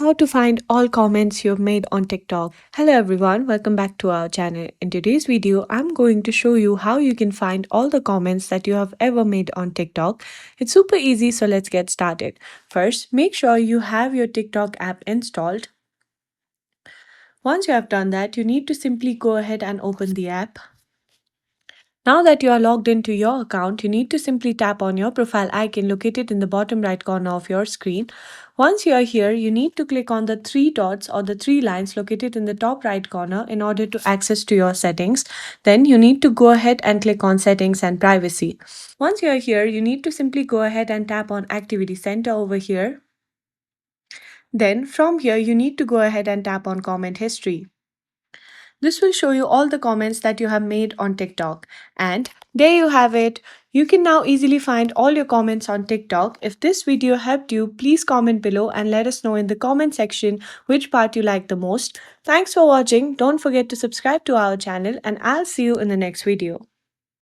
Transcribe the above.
how to find all comments you've made on TikTok. Hello everyone, welcome back to our channel. In today's video, I'm going to show you how you can find all the comments that you have ever made on TikTok. It's super easy, so let's get started. First, make sure you have your TikTok app installed. Once you have done that, you need to simply go ahead and open the app. Now that you are logged into your account, you need to simply tap on your profile icon located in the bottom right corner of your screen. Once you are here, you need to click on the three dots or the three lines located in the top right corner in order to access to your settings. Then you need to go ahead and click on settings and privacy. Once you are here, you need to simply go ahead and tap on activity center over here. Then from here, you need to go ahead and tap on comment history. This will show you all the comments that you have made on TikTok. And there you have it. You can now easily find all your comments on TikTok. If this video helped you, please comment below and let us know in the comment section which part you like the most. Thanks for watching. Don't forget to subscribe to our channel and I'll see you in the next video.